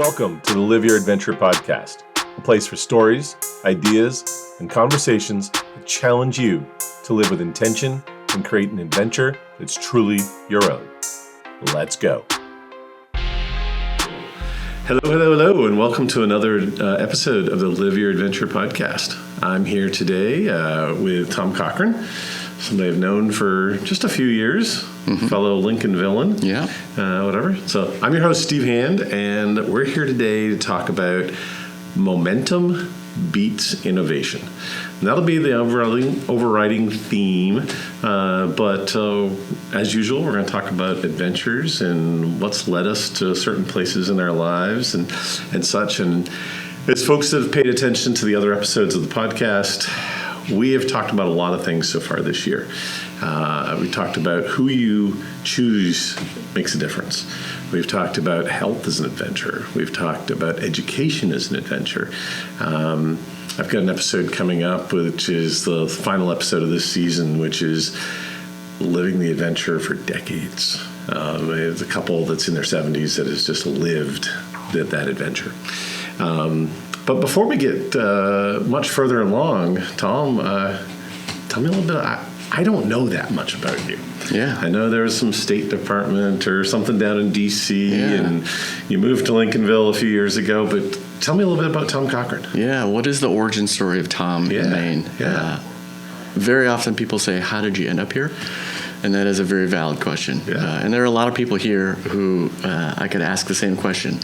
Welcome to the Live Your Adventure podcast, a place for stories, ideas, and conversations that challenge you to live with intention and create an adventure that's truly your own. Let's go. Hello, and welcome to another episode of the Live Your Adventure podcast. I'm here today with Tom Cochran, somebody I've known for just a few years, fellow Lincoln villain, whatever. So I'm your host, Steve Hand, and we're here today to talk about momentum beats innovation. And that'll be the overriding theme, but as usual, we're going to talk about adventures and what's led us to certain places in our lives and such. And as folks that have paid attention to the other episodes of the podcast, we have talked about a lot of things so far this year. We talked about who you choose makes a difference. We've talked about health as an adventure. We've talked about education as an adventure. I've got an episode coming up, which is the final episode of this season, which is living the adventure for decades. There's a couple that's in their 70s that has just lived that adventure. But before we get much further along, Tom, tell me a little bit. I don't know that much about you. Yeah. I know there was some State Department or something down in D.C., and you moved to Lincolnville a few years ago, but tell me a little bit about Tom Cochran. Yeah, what is the origin story of Tom in Maine? Very often people say, how did you end up here? And that is a very valid question. And there are a lot of people here who I could ask the same question.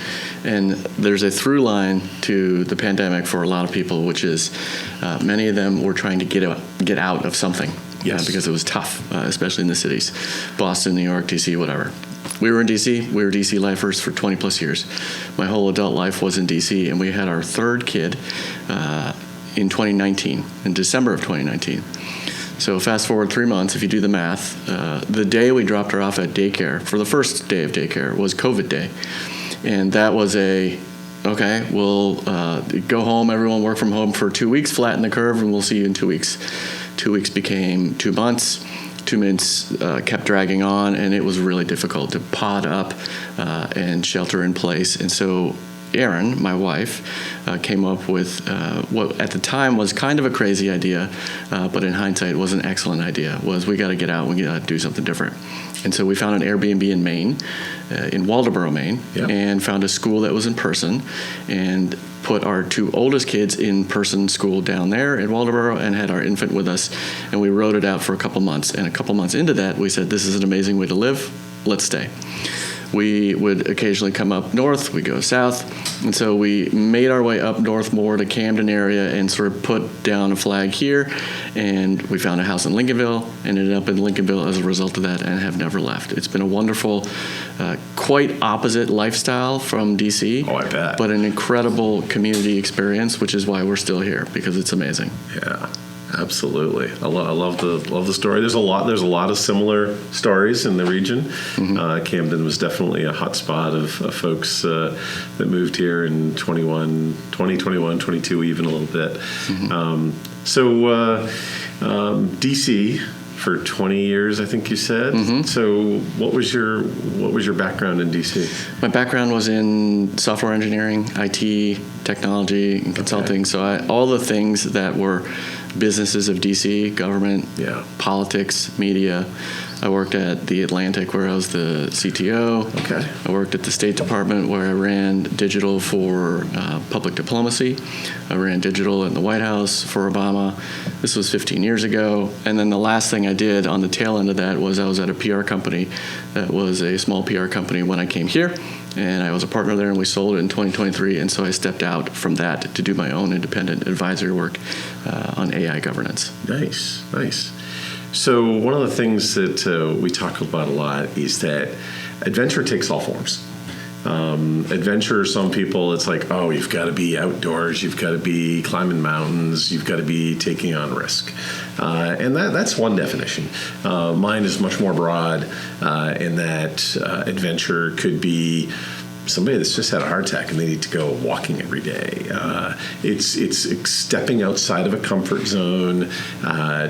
And there's a through line to the pandemic for a lot of people, which is many of them were trying to get out of something. Because it was tough, especially in the cities, Boston, New York, D.C., whatever. We were in D.C. We were D.C. lifers for 20 plus years. My whole adult life was in D.C., and we had our third kid in 2019, in December of 2019. So fast forward 3 months, if you do the math, the day we dropped her off at daycare, for the first day of daycare, was COVID day. And that was okay, we'll go home, everyone work from home for 2 weeks, flatten the curve, and we'll see you in 2 weeks. 2 weeks became 2 months. 2 months kept dragging on, and it was really difficult to pod up and shelter in place. And so Erin, my wife, came up with what at the time was kind of a crazy idea, but in hindsight was an excellent idea, was we got to get out, we got to do something different. And so we found an Airbnb in Maine, in Waldoboro, Maine, and found a school that was in person, and put our 2 oldest kids in person school down there in Waldoboro, and had our infant with us, and we rode it out for a couple months. And a couple months into that, we said, this is an amazing way to live, let's stay. We would occasionally come up north, we go south, and so we made our way up north more to Camden area and sort of put down a flag here, and we found a house in Lincolnville, and ended up in Lincolnville as a result of that, and have never left. It's been a wonderful, quite opposite lifestyle from D.C. Oh, I bet. But an incredible community experience, which is why we're still here, because it's amazing. Yeah. Absolutely, I love the story. There's a lot of similar stories in the region. Camden was definitely a hot spot of folks that moved here in 2021, 22, even a little bit. DC for 20 years, I think you said. So what was your background in DC? My background was in software engineering, IT, technology, and consulting. So all the things that were businesses of DC, government, politics, media. I worked at the Atlantic, where I was the CTO. I worked at the State Department, where I ran digital for public diplomacy. I ran digital in the White House for Obama. This was 15 years ago. And then the last thing I did on the tail end of that was I was at a PR company that was a small PR company when I came here. And I was a partner there, and we sold it in 2023. And so I stepped out from that to do my own independent advisory work on AI governance. Nice. So one of the things that we talk about a lot is that adventure takes all forms. Adventure, some people, it's like, oh, you've got to be outdoors, you've got to be climbing mountains, you've got to be taking on risk. And that's one definition. Mine is much more broad in that adventure could be somebody that's just had a heart attack and they need to go walking every day. It's stepping outside of a comfort zone,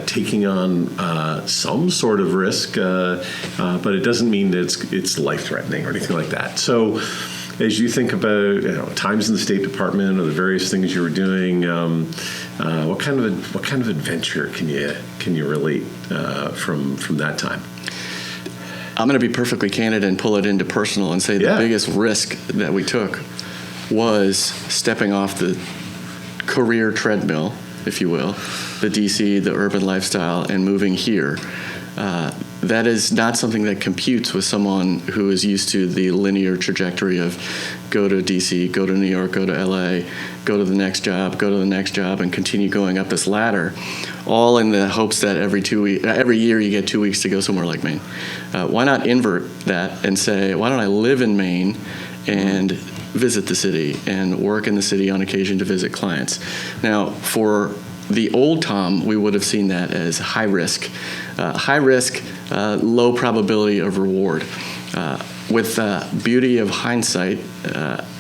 taking on some sort of risk, but it doesn't mean that it's life-threatening or anything like that. So as you think about times in the State Department or the various things you were doing, what kind of adventure can you relate from that time? I'm going to be perfectly candid and pull it into personal and say the biggest risk that we took was stepping off the career treadmill, if you will, the DC, the urban lifestyle, and moving here. That is not something that computes with someone who is used to the linear trajectory of go to DC, go to New York, go to LA, go to the next job, go to the next job, and continue going up this ladder, all in the hopes that every year you get 2 weeks to go somewhere like Maine. Why not invert that and say, why don't I live in Maine and visit the city and work in the city on occasion to visit clients? Now, for the old Tom, we would have seen that as high risk, low probability of reward. With the beauty of hindsight,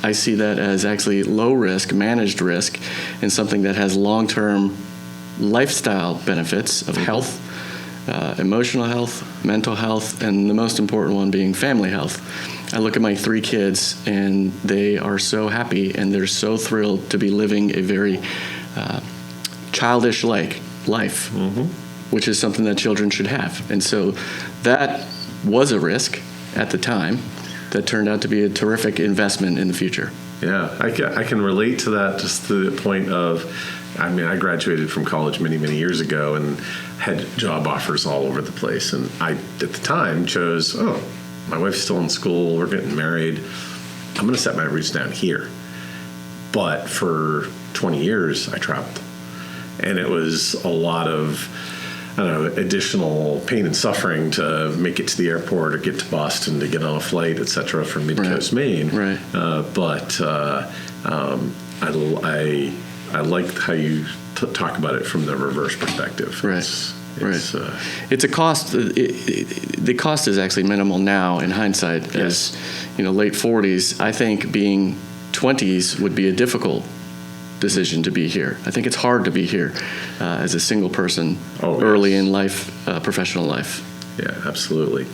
I see that as actually low risk, managed risk, and something that has long-term lifestyle benefits of health, emotional health, mental health, and the most important one being family health. I look at my 3 kids, and they are so happy, and they're so thrilled to be living a very childish-like life, which is something that children should have. And so that was a risk at the time that turned out to be a terrific investment in the future. Yeah, I can relate to that, just to the point of, I graduated from college many, many years ago and had job offers all over the place. And I, at the time, chose, my wife's still in school, we're getting married, I'm going to set my roots down here. But for 20 years, I traveled. And it was a lot of, additional pain and suffering to make it to the airport or get to Boston to get on a flight, et cetera, from Mid-Coast Maine. Right. But I liked how you talk about it from the reverse perspective. Right. It's a cost. The cost is actually minimal now in hindsight. Yes. As late 40s, I think being 20s would be a difficult decision to be here. I think it's hard to be here as a single person early in life, professional life. Yeah, absolutely.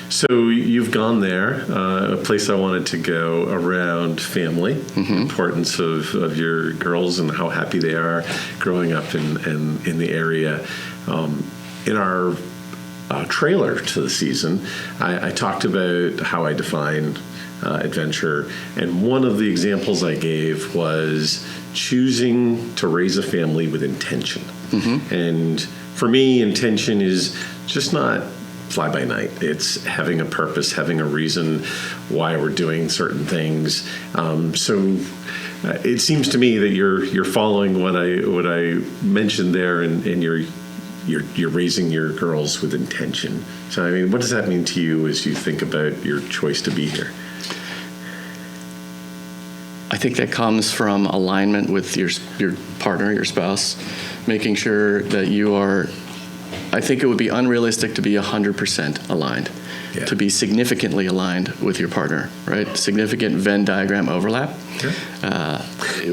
So you've gone there, a place I wanted to go around family, the importance of your girls and how happy they are growing up in the area. In our trailer to the season, I talked about how I define adventure, and one of the examples I gave was choosing to raise a family with intention. And for me, intention is just not fly by night. It's having a purpose, having a reason why we're doing certain things. So it seems to me that you're following what I mentioned there, and you're raising your girls with intention. So what does that mean to you as you think about your choice to be here? I think that comes from alignment with your partner, your spouse, making sure that you are. I think it would be unrealistic to be 100% aligned, to be significantly aligned with your partner, right? Significant Venn diagram overlap.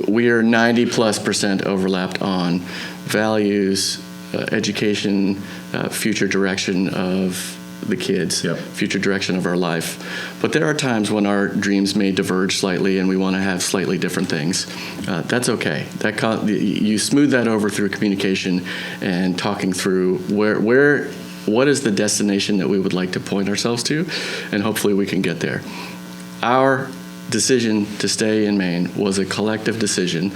We are 90+% overlapped on values, education, future direction of the kids, future direction of our life. But there are times when our dreams may diverge slightly and we want to have slightly different things. That's okay. You smooth that over through communication and talking through what is the destination that we would like to point ourselves to, and hopefully we can get there. Our decision to stay in Maine was a collective decision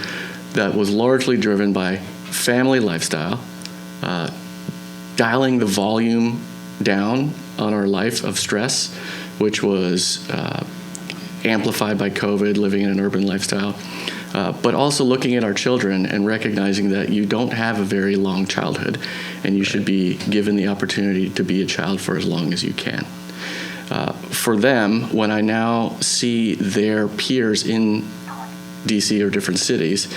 that was largely driven by family lifestyle, dialing the volume down on our life of stress, which was amplified by COVID, living in an urban lifestyle, but also looking at our children and recognizing that you don't have a very long childhood, and you should be given the opportunity to be a child for as long as you can. For them, when I now see their peers in DC or different cities,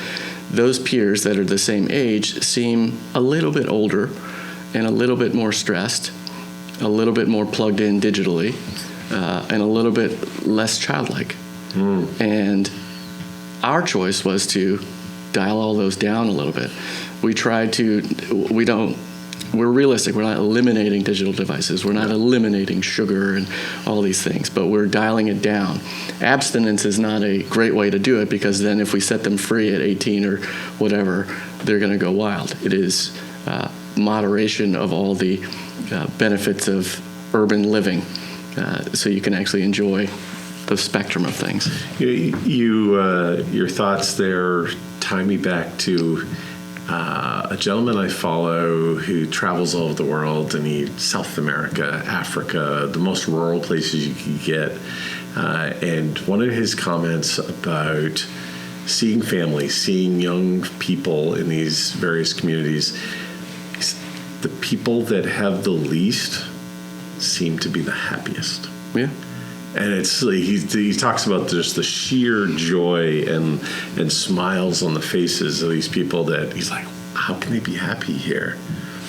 those peers that are the same age seem a little bit older and a little bit more stressed, a little bit more plugged in digitally, and a little bit less childlike. And our choice was to dial all those down a little bit. We don't we're realistic. We're not eliminating digital devices. We're not eliminating sugar and all these things, but we're dialing it down. Abstinence is not a great way to do it, because then if we set them free at 18 or whatever, they're going to go wild. It is moderation of all the benefits of urban living, so you can actually enjoy the spectrum of things. Your thoughts there tie me back to a gentleman I follow who travels all over the world, and South America, Africa, the most rural places you can get. And one of his comments about seeing families, seeing young people in these various communities, the people that have the least seem to be the happiest. Yeah. And it's he talks about just the sheer joy and smiles on the faces of these people that he's like, how can they be happy here?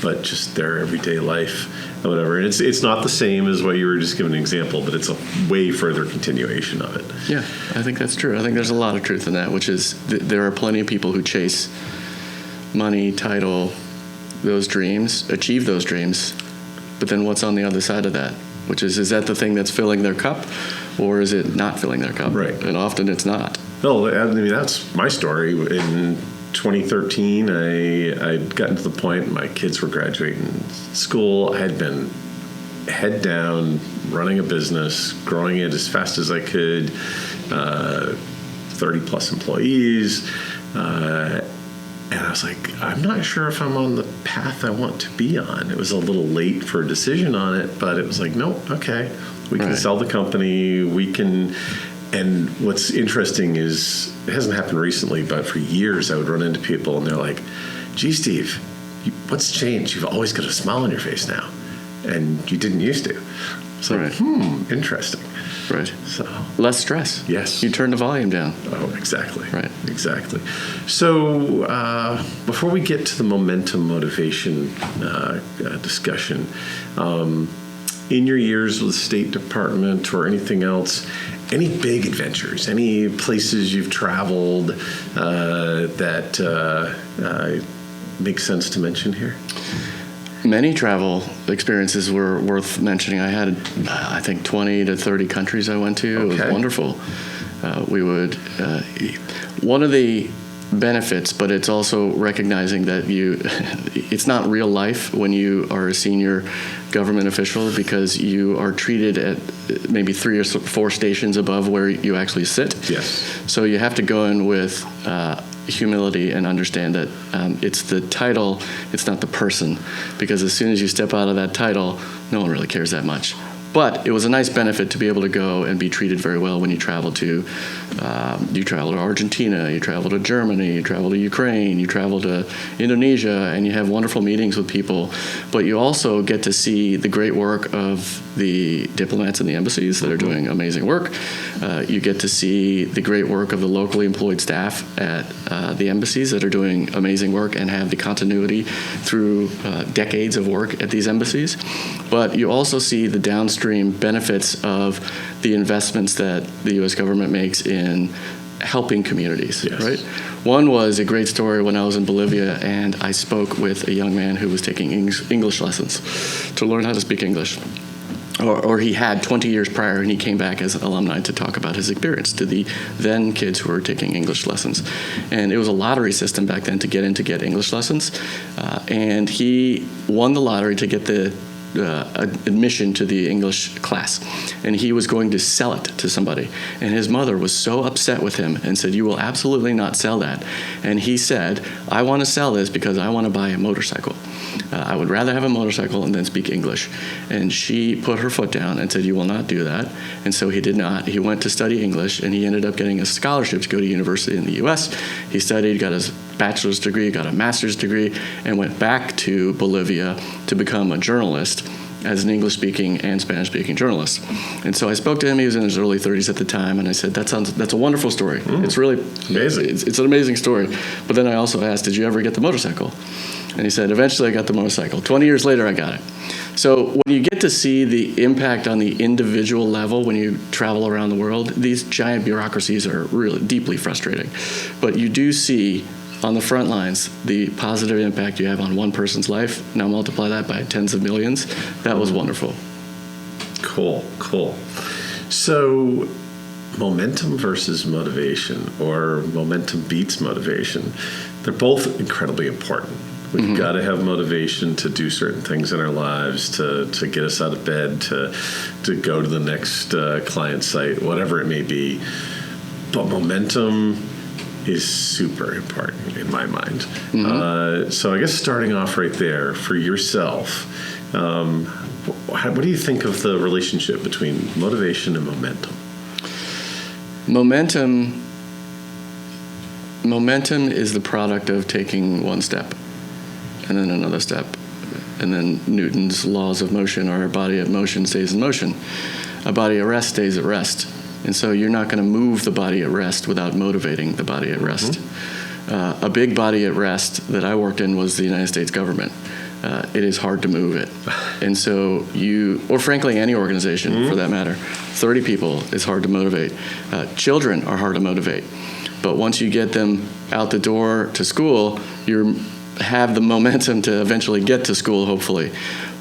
But just their everyday life and whatever. And it's not the same as what you were just giving an example, but it's a way further continuation of it. Yeah, I think that's true. I think there's a lot of truth in that, which is there are plenty of people who chase money, title, those dreams, achieve those dreams, but then what's on the other side of that? Which is that the thing that's filling their cup, or is it not filling their cup? Right. And often it's not. Well, I mean, that's my story. In 2013, I'd gotten to the point my kids were graduating school. I had been head down, running a business, growing it as fast as I could, 30 plus employees. And I was like, I'm not sure if I'm on the path I want to be on. It was a little late for a decision on it, but it was like, no, okay, we can sell the company. We can. And what's interesting is, it hasn't happened recently, but for years I would run into people and they're like, gee, Steve, what's changed? You've always got a smile on your face now, and you didn't used to. It's like, interesting. Right. So less stress. Yes. You turn the volume down. Oh, exactly. Right. Exactly. So before we get to the momentum motivation discussion, in your years with the State Department or anything else, any big adventures, any places you've traveled that make sense to mention here? Many travel experiences were worth mentioning. I had, I think, 20 to 30 countries I went to. Okay. It was wonderful. One of the benefits, but it's also recognizing that it's not real life when you are a senior government official, because you are treated at maybe 3 or 4 stations above where you actually sit. Yes. So you have to go in with humility and understand that it's the title, it's not the person, because as soon as you step out of that title, no one really cares that much. But it was a nice benefit to be able to go and be treated very well when you travel to Argentina, you travel to Germany, you travel to Ukraine, you travel to Indonesia, and you have wonderful meetings with people. But you also get to see the great work of the diplomats in the embassies that are doing amazing work. You get to see the great work of the locally employed staff at the embassies that are doing amazing work and have the continuity through decades of work at these embassies. But you also see the downstream benefits of the investments that the U.S. government makes in helping communities, yes. Right? One was a great story when I was in Bolivia, and I spoke with a young man who was taking English lessons to learn how to speak English. Or he had 20 years prior, and he came back as an alumni to talk about his experience to the then kids who were taking English lessons. And it was a lottery system back then to get English lessons. And he won the lottery to get the admission to the English class, and he was going to sell it to somebody, and his mother was so upset with him and said, you will absolutely not sell that. And he said, I want to sell this because I want to buy a motorcycle. I would rather have a motorcycle and then speak English. And she put her foot down and said, you will not do that. And so he did not. He went to study English, and he ended up getting a scholarship to go to university in the U.S. He studied, got his bachelor's degree, got a master's degree, and went back to Bolivia to become a journalist as an English-speaking and Spanish-speaking journalist. And so I spoke to him. He was in his early 30s at the time, and I said, that's a wonderful story. It's really amazing. It's an amazing story. But then I also asked, did you ever get the motorcycle? And he said, eventually I got the motorcycle. 20 years later, I got it. So when you get to see the impact on the individual level when you travel around the world, these giant bureaucracies are really deeply frustrating. But you do see on the front lines, the positive impact you have on one person's life, now multiply that by tens of millions. That was wonderful. Cool. So momentum versus motivation, or momentum beats motivation, they're both incredibly important. We've got to have motivation to do certain things in our lives, to get us out of bed, to go to the next client site, whatever it may be. But momentum is super important in my mind. So I guess starting off right there for yourself, what do you think of the relationship between motivation and momentum? Momentum is the product of taking one step and then another step. And then Newton's laws of motion, or a body at motion stays in motion. A body at rest stays at rest. And so you're not going to move the body at rest without motivating the body at rest. A big body at rest that I worked in was the United States government. It is hard to move it. And so or frankly, any organization for that matter, 30 people is hard to motivate. Children are hard to motivate. But once you get them out the door to school, you have the momentum to eventually get to school, hopefully.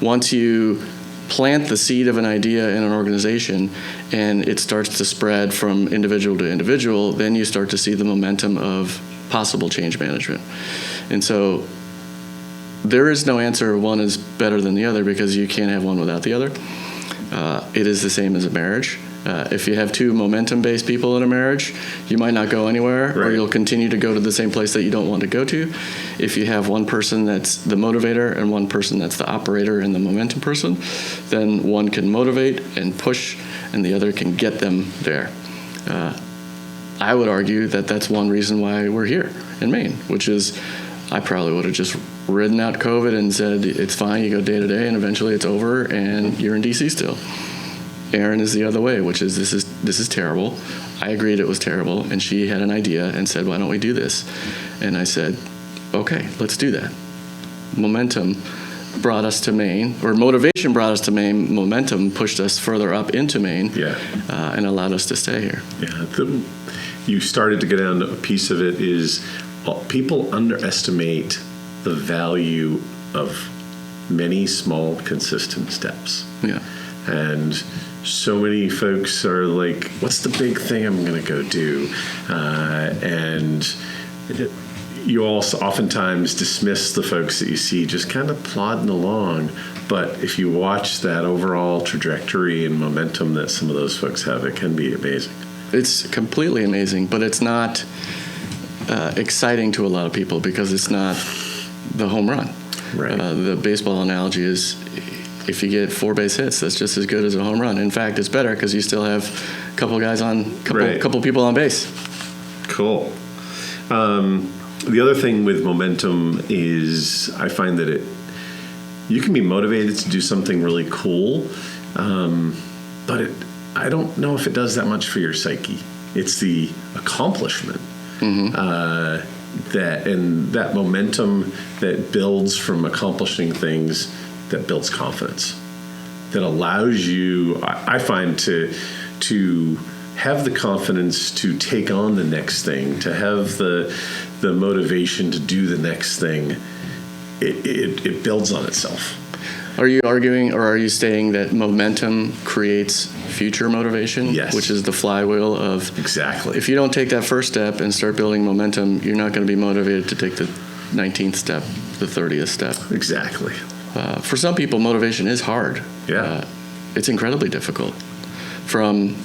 Once you plant the seed of an idea in an organization and it starts to spread from individual to individual, then you start to see the momentum of possible change management. And so there is no answer one is better than the other, because you can't have one without the other. It is the same as a marriage. If you have two momentum-based people in a marriage, you might not go anywhere, or you'll continue to go to the same place that you don't want to go to. If you have one person that's the motivator and one person that's the operator and the momentum person, then one can motivate and push, and the other can get them there. I would argue that that's one reason why we're here in Maine, which is I probably would have just ridden out COVID and said, it's fine, you go day to day, and eventually it's over, and you're in D.C. still. Erin is the other way, which is this is terrible. I agreed it was terrible, and she had an idea and said, why don't we do this? And I said, okay, let's do that. Momentum brought us to Maine, or motivation brought us to Maine. Momentum pushed us further up into Maine, and allowed us to stay here. Yeah, you started to get down to a piece of it is people underestimate the value of many small, consistent steps. Yeah. And so many folks are like, what's the big thing I'm going to go do? And you also oftentimes dismiss the folks that you see just kind of plodding along. But if you watch that overall trajectory and momentum that some of those folks have, it can be amazing. It's completely amazing, but it's not exciting to a lot of people because it's not the home run. Right. The baseball analogy is, if you get 4 base hits, that's just as good as a home run. In fact, it's better because you still have a couple guys couple people on base. Cool. The other thing with momentum is I find that you can be motivated to do something really cool, but I don't know if it does that much for your psyche. It's the accomplishment that momentum that builds from accomplishing things, that builds confidence, that allows you, I find, to have the confidence to take on the next thing, to have the motivation to do the next thing. It builds on itself. Are you arguing, or are you saying that momentum creates future motivation? Yes. Which is the flywheel of... Exactly. If you don't take that first step and start building momentum, you're not going to be motivated to take the 19th step, the 30th step. Exactly. For some people, motivation is hard. Yeah. It's incredibly difficult. From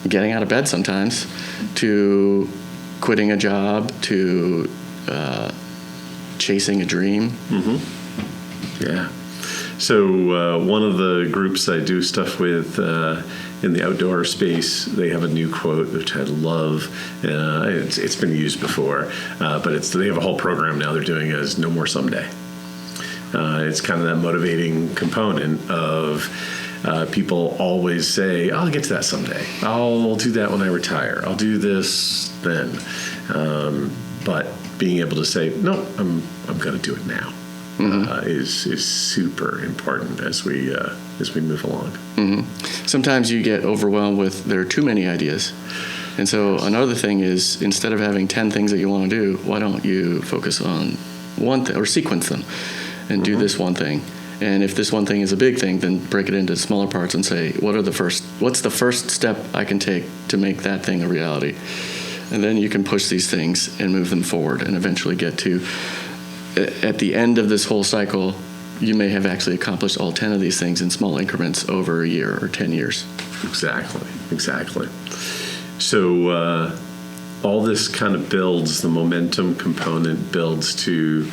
getting out of bed sometimes, to quitting a job, to chasing a dream. Mm-hmm. Yeah. So one of the groups I do stuff with in the outdoor space, they have a new quote, which I love. It's been used before, but they have a whole program now they're doing as No More Someday. It's kind of that motivating component of people always say, I'll get to that someday. I'll do that when I retire. I'll do this then. But being able to say, no, I'm going to do it now. Is super important as we move along. Sometimes you get overwhelmed with there are too many ideas, And so another thing is, instead of having 10 things that you want to do, why don't you focus on one thing, or sequence them and do this one thing? And if this one thing is a big thing, then break it into smaller parts and say, what's the first step I can take to make that thing a reality? And then you can push these things and move them forward and eventually get to, at the end of this whole cycle, you may have actually accomplished all 10 of these things in small increments over a year or 10 years. Exactly. So all this kind of builds, the momentum component builds to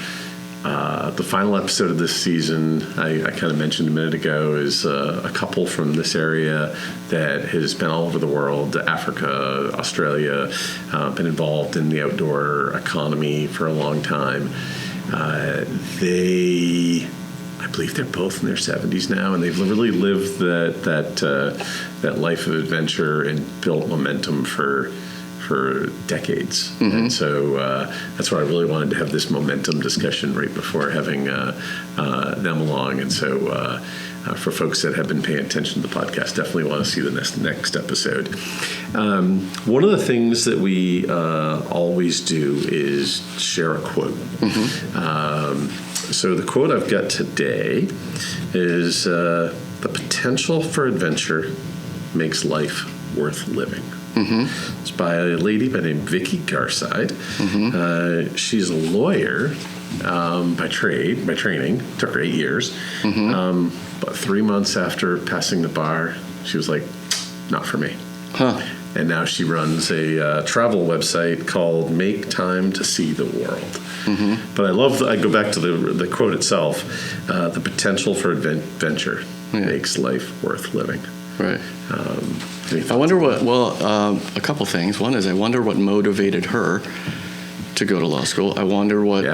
the final episode of this season. I kind of mentioned a minute ago is a couple from this area that has been all over the world, Africa, Australia, been involved in the outdoor economy for a long time. I believe they're both in their 70s now, and they've really lived that life of adventure and built momentum for decades. And so that's why I really wanted to have this momentum discussion right before having them along. And so for folks that have been paying attention to the podcast, definitely want to see the next episode. One of the things that we always do is share a quote. So the quote I've got today is, the potential for adventure makes life worth living. It's by a lady by the name of Vicki Garside. She's a lawyer by training. Took her 8 years. But 3 months after passing the bar, she was like, not for me. And now she runs a travel website called Make Time to See the World. But I go back to the quote itself, the potential for adventure makes life worth living. Right. I wonder a couple things. One is, I wonder what motivated her to go to law school. I wonder what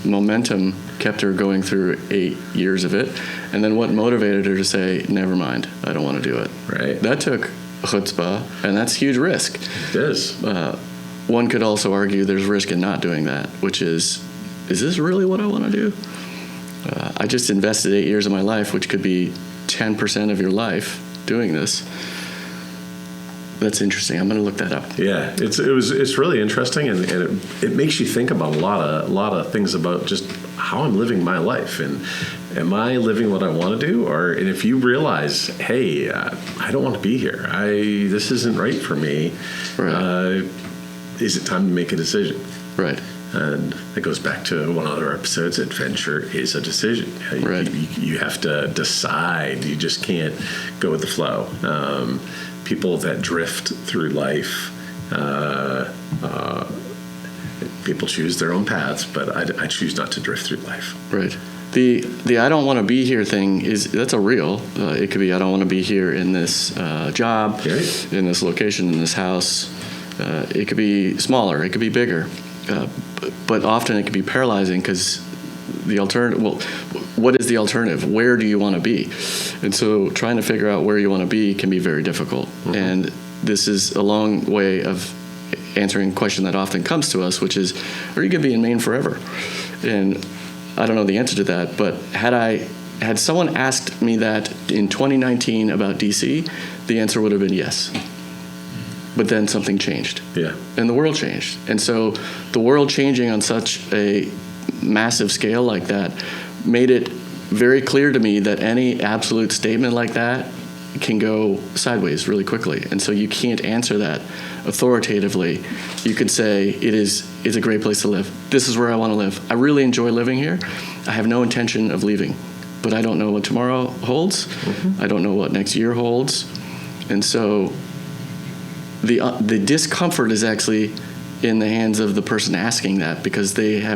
momentum kept her going through 8 years of it. And then what motivated her to say, never mind, I don't want to do it. Right. That took chutzpah, and that's huge risk. It is. One could also argue there's risk in not doing that, which is this really what I want to do? I just invested 8 years of my life, which could be 10% of your life, doing this. That's interesting. I'm going to look that up. Yeah, it's really interesting, and it makes you think about a lot of things about just how I'm living my life, and am I living what I want to do, and if you realize, hey, I don't want to be here. This isn't right for me. Right. Is it time to make a decision? Right. And it goes back to one of our episodes. Adventure is a decision. Right. You have to decide. You just can't go with the flow. People that drift through life, people choose their own paths, but I choose not to drift through life. Right. The I don't want to be here thing that's a real. It could be I don't want to be here in this job, in this location, in this house. It could be smaller. It could be bigger. But often it can be paralyzing because the alternative, what is the alternative? Where do you want to be? And so trying to figure out where you want to be can be very difficult. And this is a long way of answering a question that often comes to us, which is, are you going to be in Maine forever? And I don't know the answer to that, but had someone asked me that in 2019 about DC, the answer would have been yes. But then something changed. Yeah. And the world changed. And so the world changing on such a massive scale like that made it very clear to me that any absolute statement like that can go sideways really quickly. And so you can't answer that authoritatively. You could say it's a great place to live. This is where I want to live. I really enjoy living here. I have no intention of leaving. But I don't know what tomorrow holds. I don't know what next year holds. And so the discomfort is actually in the hands of the person asking that, because there's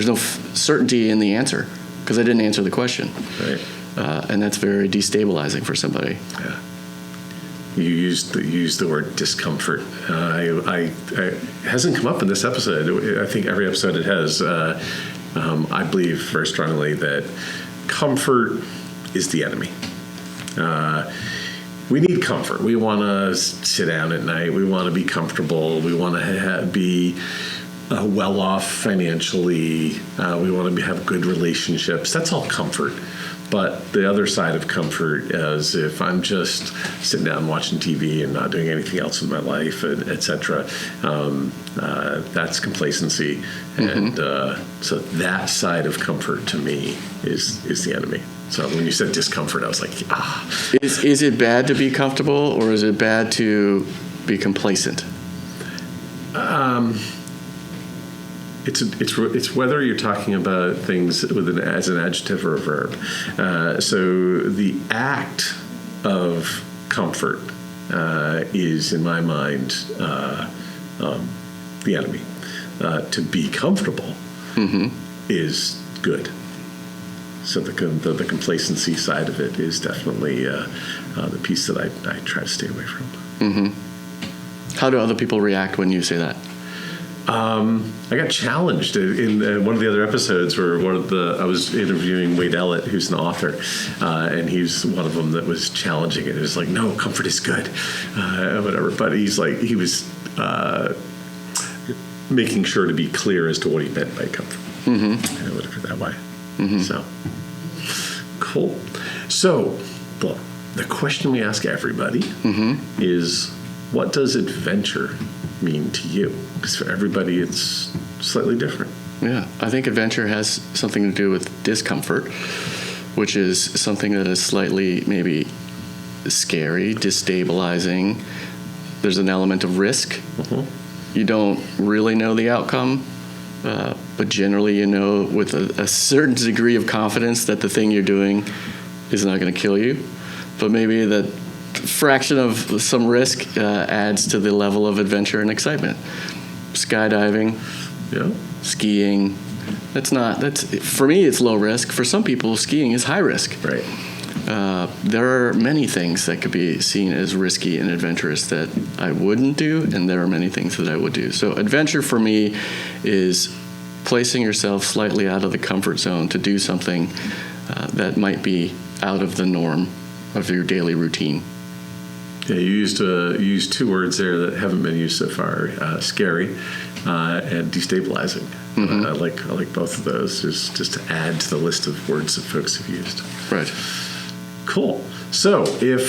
no certainty in the answer because I didn't answer the question. Right. And that's very destabilizing for somebody. Yeah. You used the word discomfort. It hasn't come up in this episode. I think every episode it has. I believe very strongly that comfort is the enemy. We need comfort. We want to sit down at night. We want to be comfortable. We want to be well off financially. We want to have good relationships. That's all comfort. But the other side of comfort is if I'm just sitting down watching TV and not doing anything else with my life, etc. That's complacency, and so that side of comfort to me is the enemy. So when you said discomfort, I was like, Is it bad to be comfortable, or is it bad to be complacent? It's whether you're talking about things as an adjective or a verb. So the act of comfort is, in my mind, the enemy. To be comfortable is good. So the complacency side of it is definitely the piece that I try to stay away from. Mm-hmm. How do other people react when you say that? I got challenged in one of the other episodes where I was interviewing Wade Ellett, who's an author, and he's one of them that was challenging it. It was like, no, comfort is good, whatever. But he was making sure to be clear as to what he meant by comfort. Mm-hmm. Whatever that way. Mm-hmm. So cool. So the question we ask everybody is, what does adventure mean to you? Because for everybody, it's slightly different. Yeah, I think adventure has something to do with discomfort, which is something that is slightly maybe scary, destabilizing. There's an element of risk. Mm-hmm. You don't really know the outcome, but generally you know with a certain degree of confidence that the thing you're doing is not going to kill you. But maybe that fraction of some risk adds to the level of adventure and excitement. Skydiving, skiing. For me, it's low risk. For some people, skiing is high risk. Right. There are many things that could be seen as risky and adventurous that I wouldn't do, and there are many things that I would do. So adventure for me is placing yourself slightly out of the comfort zone to do something that might be out of the norm of your daily routine. Yeah, you used two words there that haven't been used so far: scary and destabilizing. Mm-hmm. I like both of those, just to add to the list of words that folks have used. Right. Cool. So if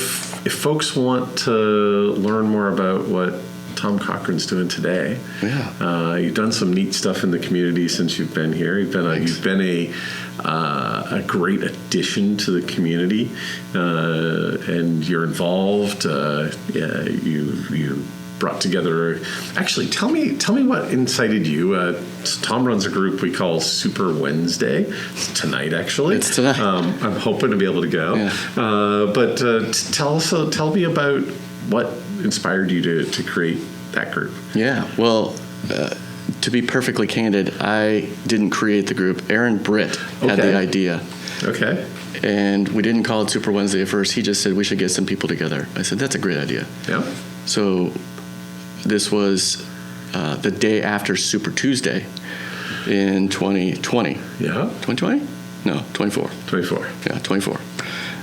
folks want to learn more about what Tom Cochran's doing today, you've done some neat stuff in the community since you've been here. You've been a great addition to the community, and you're involved. You brought together. Actually, tell me what incited you. Tom runs a group we call Super Wednesday. It's tonight, actually. It's tonight. I'm hoping to be able to go. Yeah. But tell me about what inspired you to create that group. Yeah. Well. To be perfectly candid, I didn't create the group. Aaron Britt had the idea. Okay. And we didn't call it Super Wednesday at first. He just said we should get some people together. I said, that's a great idea. Yeah. So this was the day after Super Tuesday in 2020. Yeah. 2020? No, 24. 24. Yeah, 24.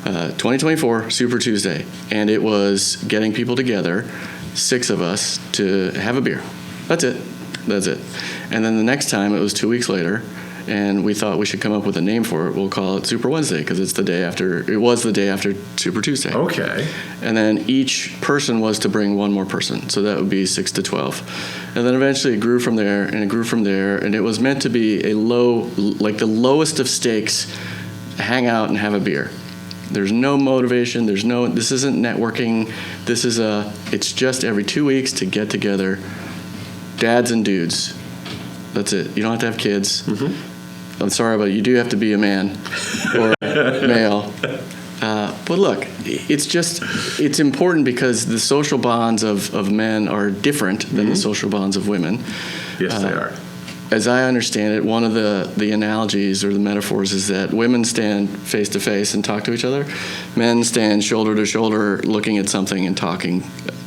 2024, Super Tuesday. And it was getting people together, 6 of us, to have a beer. That's it. And then the next time, it was 2 weeks later, and we thought we should come up with a name for it. We'll call it Super Wednesday because it was the day after Super Tuesday. Okay. And then each person was to bring one more person, so that would be 6 to 12. And then eventually it grew from there, and it was meant to be the lowest of stakes, hang out and have a beer. There's no motivation. This isn't networking. It's just every 2 weeks to get together. Dads and dudes. That's it. You don't have to have kids. Mm-hmm. I'm sorry, but you do have to be a man or male. But look, it's important because the social bonds of men are different than the social bonds of women. Yes, they are. As I understand it, one of the analogies or the metaphors is that women stand face to face and talk to each other. Men stand shoulder to shoulder looking at something and talking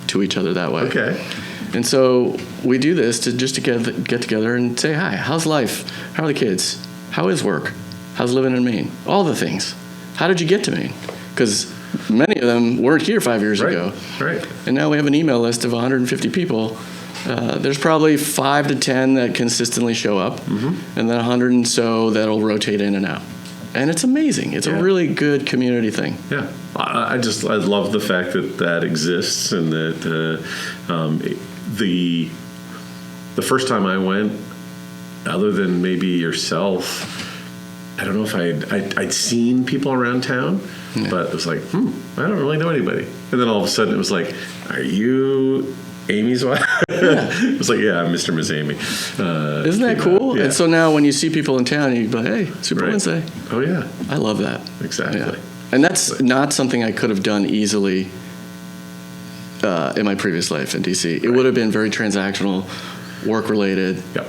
to each other that way. Okay. And so we do this to get together and say, hi, how's life? How are the kids? How is work? How's living in Maine? All the things. How did you get to Maine? Because many of them weren't here 5 years ago. Right. And now we have an email list of 150 people. There's probably 5 to 10 that consistently show up, and then 100 and so that'll rotate in and out. And it's amazing. It's a really good community thing. Yeah. I love the fact that exists, and that the first time I went, other than maybe yourself, I don't know if I'd seen people around town, but it was like, I don't really know anybody. And then all of a sudden it was like, are you Amy's wife? It was like, yeah, I'm Mr. and Ms. Amy. Isn't that cool? Yeah. And so now when you see people in town, you go, hey, Super Wednesday. Oh, yeah. I love that. Exactly. Yeah. And that's not something I could have done easily in my previous life in D.C. It would have been very transactional, work-related. Yep.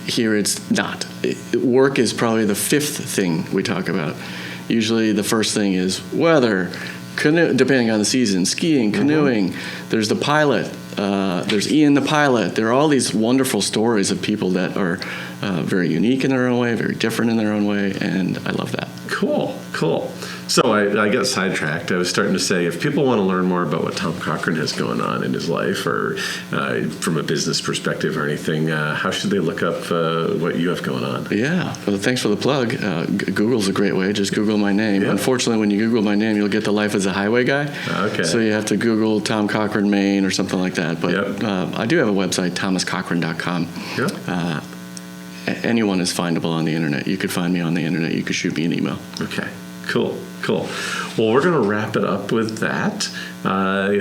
Here it's not. Work is probably the fifth thing we talk about. Usually the first thing is weather, depending on the season, skiing, canoeing. There's the pilot. There's Ian the pilot. There are all these wonderful stories of people that are very unique in their own way, very different in their own way, and I love that. Cool. So I got sidetracked. I was starting to say, if people want to learn more about what Tom Cochran has going on in his life, or from a business perspective or anything, how should they look up what you have going on? Yeah. Well, thanks for the plug. Google's a great way. Just Google my name. Yeah. Unfortunately, when you Google my name, you'll get the Life as a Highway guy. Okay. So you have to Google Tom Cochran, Maine, or something like that. But I do have a website, thomascochran.com. Yeah. Anyone is findable on the internet. You could find me on the internet. You could shoot me an email. Okay. Cool. Well, we're going to wrap it up with that.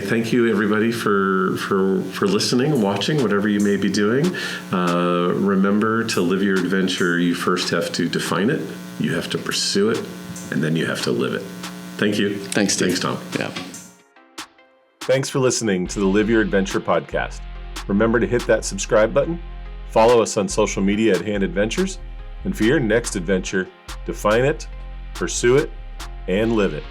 Thank you, everybody, for listening and watching, whatever you may be doing. Remember, to live your adventure, you first have to define it, you have to pursue it, and then you have to live it. Thank you. Thanks, Steve. Thanks, Tom. Yeah. Thanks for listening to the Live Your Adventure podcast. Remember to hit that subscribe button, follow us on social media at Hand Adventures, and for your next adventure, define it, pursue it, and live it.